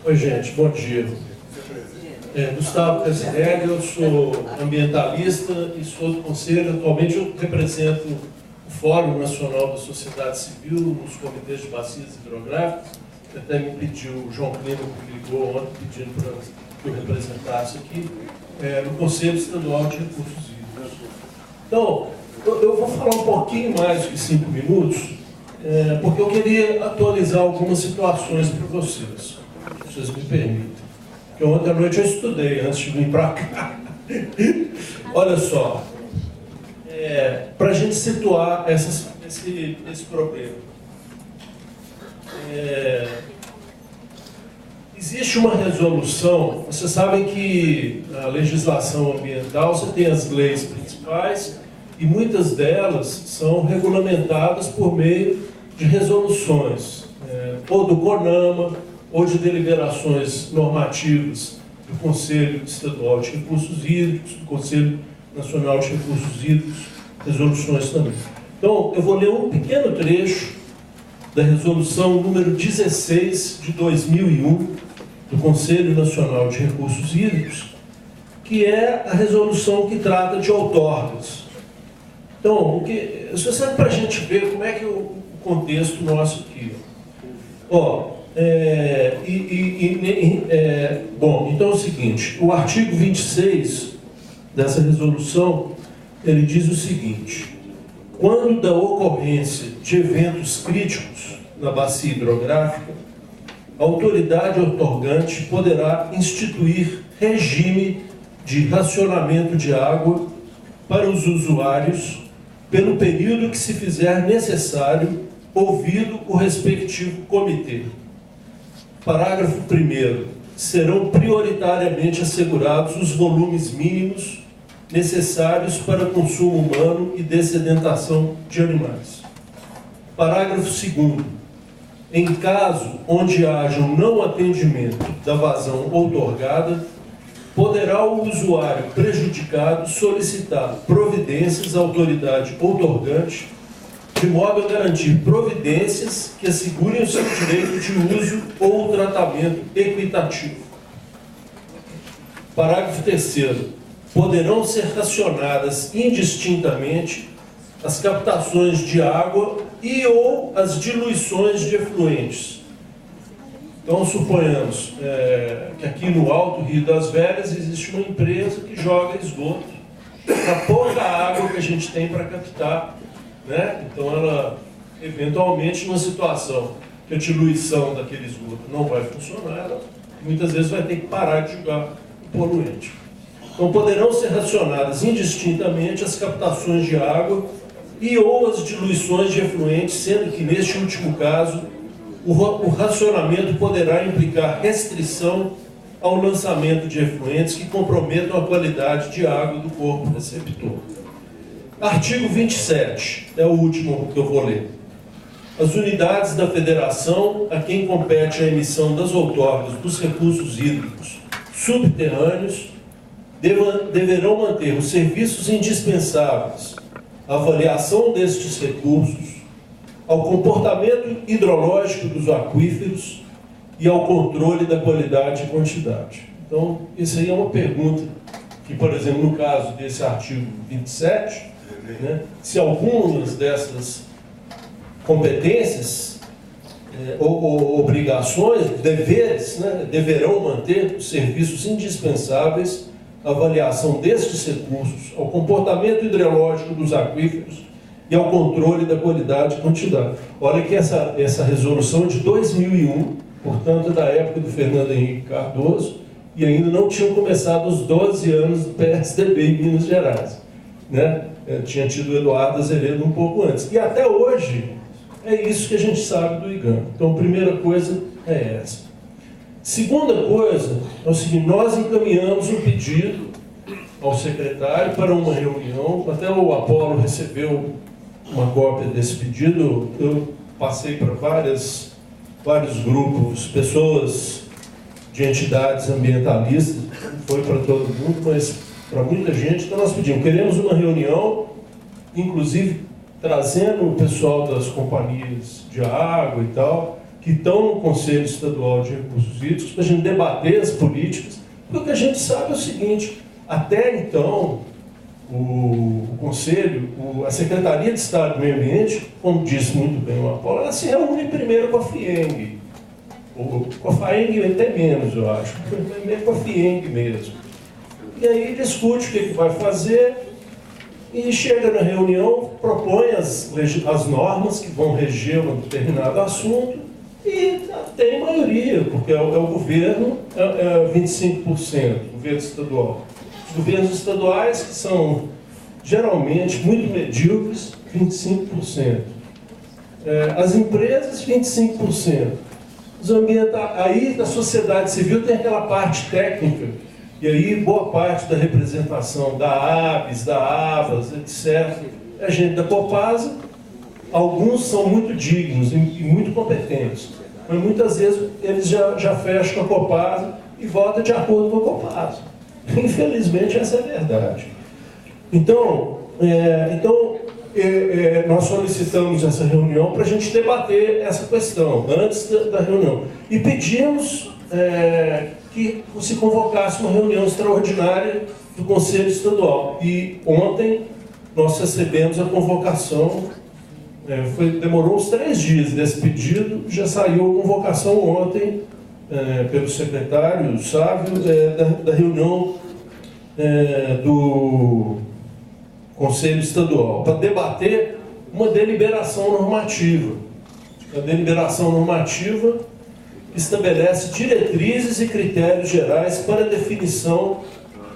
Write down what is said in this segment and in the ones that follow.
Oi, gente, bom dia. Gustavo Casidelli, eu sou ambientalista e sou do Conselho. Atualmente eu represento o Fórum Nacional da Sociedade Civil nos comitês de bacias hidrográficas. Até me pediu, o João Clima me ligou ontem pedindo para que eu representasse aqui no Conselho Estadual de Recursos Hídricos. Então, eu vou falar um pouquinho mais de 5 minutos, porque eu queria atualizar algumas situações para vocês, se vocês me permitem. Porque ontem à noite eu estudei antes de vir para cá. Olha só, para a gente situar esse problema. Existe uma resolução, vocês sabem que na legislação ambiental você tem as leis principais e muitas delas são regulamentadas por meio de resoluções, ou do CONAMA, ou de deliberações normativas do Conselho Estadual de Recursos Hídricos, do Conselho Nacional de Recursos Hídricos, resoluções também. Então, eu vou ler um pequeno trecho da resolução número 16 de 2001, do Conselho Nacional de Recursos Hídricos, que é a resolução que trata de outorgas. Então, isso é para a gente ver como é que o contexto nosso aqui. Bom, então é o seguinte, o artigo 26 dessa resolução, ele diz o seguinte: quando da ocorrência de eventos críticos na bacia hidrográfica, a autoridade outorgante poderá instituir regime de racionamento de água para os usuários pelo período que se fizer necessário, ouvido o respectivo comitê. Parágrafo 1º. Serão prioritariamente assegurados os volumes mínimos necessários para consumo humano e dessedentação de animais. Parágrafo 2º. Em caso onde haja um não atendimento da vazão outorgada, poderá o usuário prejudicado solicitar providências à autoridade outorgante, de modo a garantir providências que assegurem o seu direito de uso ou tratamento equitativo. Parágrafo 3º. Poderão ser racionadas indistintamente as captações de água e ou as diluições de efluentes. Então, suponhamos que aqui no Alto Rio das Velhas existe uma empresa que joga esgoto na pouca água que a gente tem para captar, né? Então, ela, eventualmente, numa situação que a diluição daquele esgoto não vai funcionar, ela muitas vezes vai ter que parar de jogar o poluente. Então, poderão ser racionadas indistintamente as captações de água e ou as diluições de efluentes, sendo que, neste último caso, o racionamento poderá implicar restrição ao lançamento de efluentes que comprometam a qualidade de água do corpo receptor. Artigo 27, é o último que eu vou ler. As unidades da Federação, a quem compete a emissão das outorgas dos recursos hídricos subterrâneos, deverão manter os serviços indispensáveis à avaliação destes recursos, ao comportamento hidrológico dos aquíferos e ao controle da qualidade e quantidade. Então, isso aí é uma pergunta que, por exemplo, no caso desse artigo 27, né, se algumas dessas competências ou obrigações, deveres, né, deverão manter os serviços indispensáveis à avaliação destes recursos, ao comportamento hidrológico dos aquíferos e ao controle da qualidade e quantidade. Olha que essa resolução é de 2001, portanto, é da época do Fernando Henrique Cardoso, e ainda não tinham começado os 12 anos do PSDB em Minas Gerais, né? Tinha tido o Eduardo Azevedo um pouco antes. E até hoje, é isso que a gente sabe do IGAM. Então, a primeira coisa é essa. Segunda coisa é o seguinte: nós encaminhamos um pedido ao secretário para uma reunião, até o Apolo recebeu uma cópia desse pedido, eu passei para vários grupos, pessoas de entidades ambientalistas, não foi para todo mundo, mas para muita gente. Então nós pedimos, queremos uma reunião, inclusive trazendo o pessoal das companhias de água e tal, que estão no Conselho Estadual de Recursos Hídricos para a gente debater as políticas, porque o que a gente sabe é o seguinte: até então, o Conselho, a Secretaria de Estado do Meio Ambiente, como disse muito bem o Apolo, ela se reúne primeiro com a FIENG, ou com a FAENG até menos, eu acho, primeiro com a FIENG mesmo. E aí discute o que vai fazer e chega na reunião, propõe as normas que vão reger um determinado assunto e tem maioria, porque é o governo, 25%, governo estadual. Os governos estaduais, que são geralmente muito medíocres, 25%. As empresas, 25%. Aí, da sociedade civil, tem aquela parte técnica, e aí boa parte da representação da ABS, da AVAS, etc., é gente da Copasa. Alguns são muito dignos e muito competentes, mas muitas vezes eles já fecham com a Copasa e votam de acordo com a Copasa. Infelizmente, essa é a verdade. Então, nós solicitamos essa reunião para a gente debater essa questão antes da reunião. E pedimos que se convocasse uma reunião extraordinária do Conselho Estadual. E ontem nós recebemos a convocação, demorou uns 3 dias desse pedido, já saiu a convocação ontem pelo secretário Sávio da reunião do Conselho Estadual, para debater uma deliberação normativa. A deliberação normativa estabelece diretrizes e critérios gerais para a definição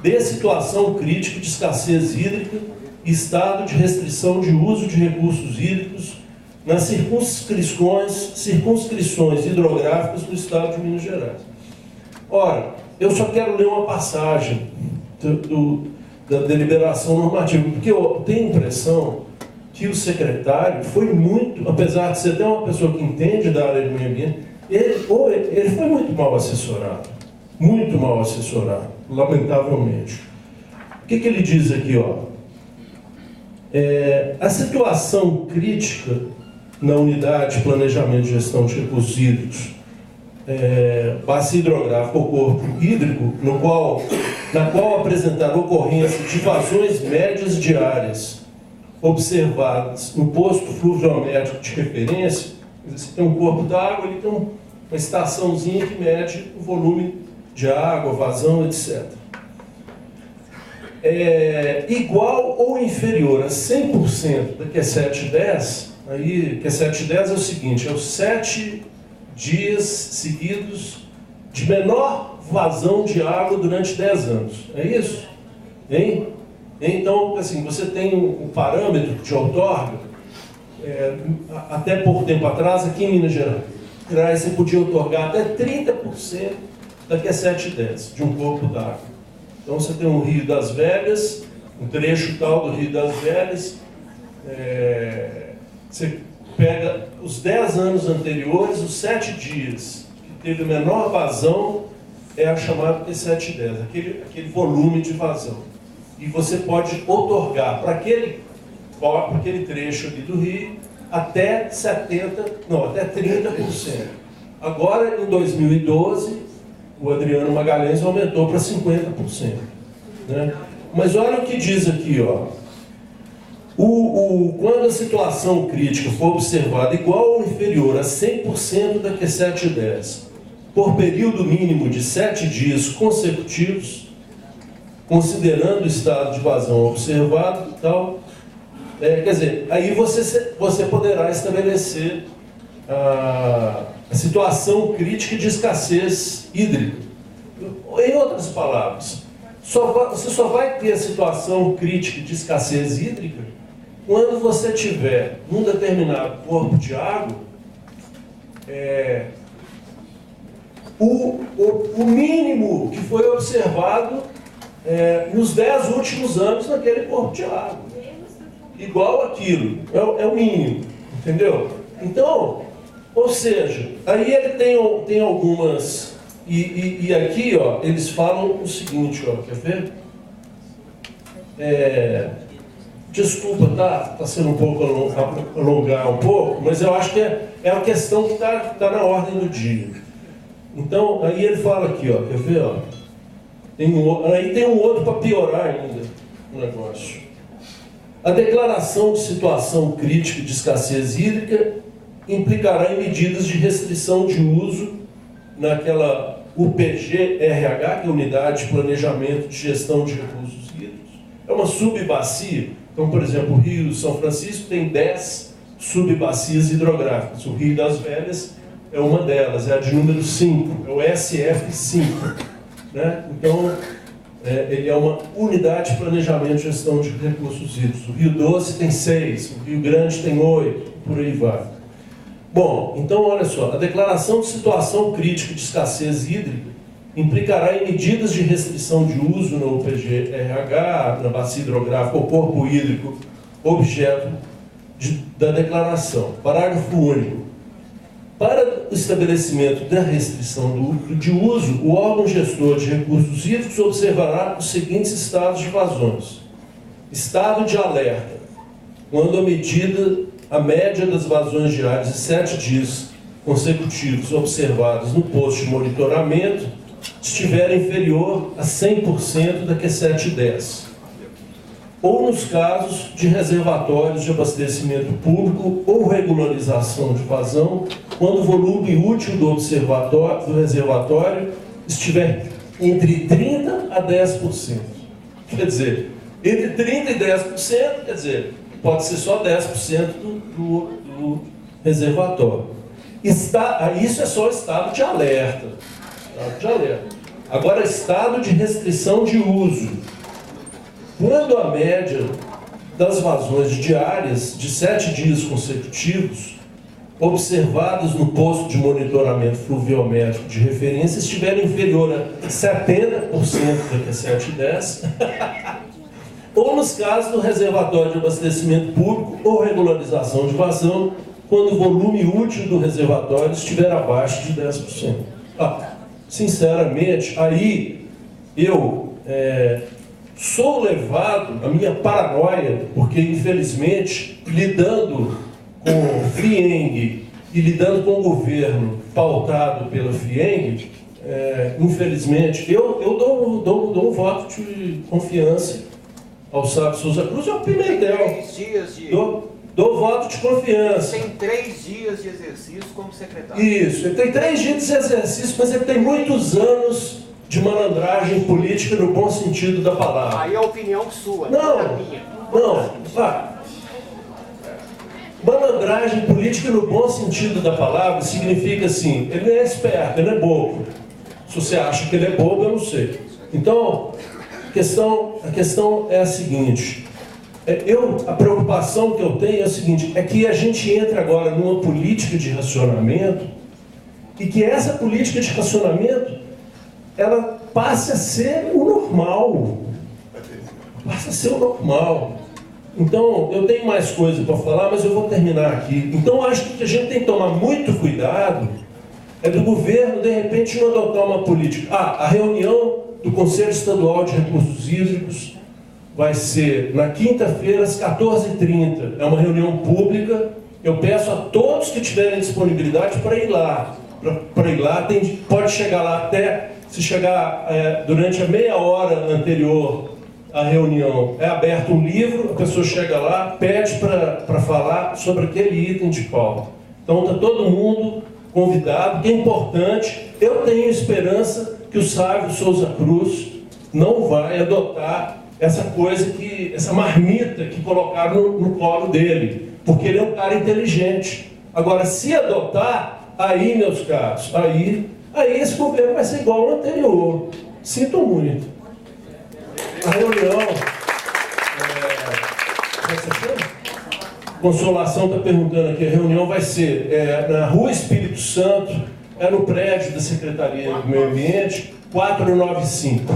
de situação crítica de escassez hídrica e estado de restrição de uso de recursos hídricos nas circunscrições hidrográficas do estado de Minas Gerais. Ora, eu só quero ler uma passagem da deliberação normativa, porque eu tenho a impressão que o secretário foi muito, apesar de ser até uma pessoa que entende da área do meio ambiente, ele foi muito mal assessorado, lamentavelmente. O que ele diz aqui, ó? A situação crítica na unidade de planejamento e gestão de recursos hídricos, bacia hidrográfica ou corpo hídrico, na qual apresentar ocorrência de vazões médias diárias observadas no posto fluviométrico de referência. Você tem um corpo d'água, ele tem uma estaçãozinha que mede o volume de água, vazão, etc. Igual ou inferior a 100% da Q710, aí Q710 é o seguinte, os 7 dias seguidos de menor vazão de água durante 10 anos. É isso? Hein? Então, assim, você tem um parâmetro que te outorga. Até pouco tempo atrás, aqui em Minas Gerais, você podia outorgar até 30% da Q710 de um corpo d'água. Então, você tem o Rio das Velhas, um trecho tal do Rio das Velhas, você pega os 10 anos anteriores, os 7 dias que teve menor vazão, é a chamada Q710, aquele volume de vazão. E você pode outorgar para aquele trecho ali do Rio até 30%. Agora, em 2012, o Adriano Magalhães aumentou para 50%. Né? Mas olha o que diz aqui, ó. Quando a situação crítica for observada igual ou inferior a 100% da Q710, por período mínimo de 7 dias consecutivos, considerando o estado de vazão observado e tal, quer dizer, aí você poderá estabelecer a situação crítica de escassez hídrica. Em outras palavras, você só vai ter a situação crítica de escassez hídrica quando você tiver num determinado corpo de água o mínimo que foi observado nos 10 últimos anos naquele corpo de água. Igual aquilo, é o mínimo, entendeu? Então, ou seja, aí ele tem algumas... E aqui, ó, eles falam o seguinte, ó, quer ver? Desculpa, tá sendo um pouco alongar um pouco, mas eu acho que é uma questão que tá na ordem do dia. Então, aí ele fala aqui, ó, quer ver, ó? Aí tem um outro para piorar ainda o negócio. A declaração de situação crítica de escassez hídrica implicará em medidas de restrição de uso naquela UPG-RH, que é a Unidade de Planejamento de Gestão de Recursos Hídricos. É uma subbacia. Então, por exemplo, o Rio São Francisco tem 10 subbacias hidrográficas. O Rio das Velhas é uma delas, é a de número 5, é o SF5. Né? Então, ele é uma unidade de planejamento e gestão de recursos hídricos. O Rio Doce tem 6, o Rio Grande tem 8, por aí vai. Bom, então olha só, a declaração de situação crítica de escassez hídrica implicará em medidas de restrição de uso no UPG-RH, na bacia hidrográfica ou corpo hídrico, objeto da declaração. Parágrafo único. Para o estabelecimento da restrição de uso, o órgão gestor de recursos hídricos observará os seguintes estados de vazões. Estado de alerta, quando a média das vazões diárias de 7 dias consecutivos observadas no posto de monitoramento estiver inferior a 100% da Q7 e 10. Ou nos casos de reservatórios de abastecimento público ou regularização de vazão, quando o volume útil do reservatório estiver entre 30% a 10%. Quer dizer, entre 30% e 10%, quer dizer, pode ser só 10% do reservatório. Isso é só estado de alerta. Estado de alerta. Agora, estado de restrição de uso. Quando a média das vazões diárias de 7 dias consecutivos observadas no posto de monitoramento fluviométrico de referência estiver inferior a 70% da Q7 e 10, ou nos casos do reservatório de abastecimento público ou regularização de vazão, quando o volume útil do reservatório estiver abaixo de 10%. Sinceramente, aí eu sou levado, a minha paranoia, porque infelizmente, lidando com o FIENG e lidando com o governo pautado pela FIENG, infelizmente, eu dou um voto de confiança ao Sábio Souza Cruz e ao Pimentel. 3 dias de... Dou voto de confiança. Tem 3 dias de exercício como secretário. Isso, ele tem 3 dias de exercício, mas ele tem muitos anos de malandragem política no bom sentido da palavra. Aí é a opinião sua, não é a minha. Não, vai. Malandragem política no bom sentido da palavra significa assim, ele não é esperto, ele não é bobo. Se você acha que ele é bobo, eu não sei. Então, a questão é a seguinte, a preocupação que eu tenho é a seguinte, é que a gente entra agora numa política de racionamento e que essa política de racionamento ela passe a ser o normal. Passa a ser o normal. Então, eu tenho mais coisa para falar, mas eu vou terminar aqui. Então, acho que o que a gente tem que tomar muito cuidado é do governo, de repente, não adotar uma política. A reunião do Conselho Estadual de Recursos Hídricos vai ser na quinta-feira, às 14h30. É uma reunião pública. Eu peço a todos que tiverem disponibilidade para ir lá. Pode chegar lá até, se chegar durante a meia hora anterior à reunião, é aberto um livro, a pessoa chega lá, pede para falar sobre aquele item de pauta. Então está todo mundo convidado, que é importante. Eu tenho esperança que o Sábio Souza Cruz não vai adotar essa marmita que colocaram no colo dele, porque ele é um cara inteligente. Agora, se adotar, aí, meus caros, aí esse governo vai ser igual ao anterior. Sinto muito. A reunião... Consolação está perguntando aqui, a reunião vai ser na Rua Espírito Santo, no prédio da Secretaria do Meio Ambiente, 495.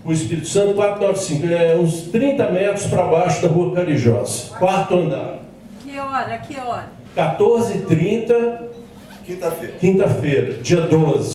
O Espírito Santo, 495, uns 30 metros para baixo da Rua Carijosa, 4º andar. Que hora? 14h30, quinta-feira, dia 12.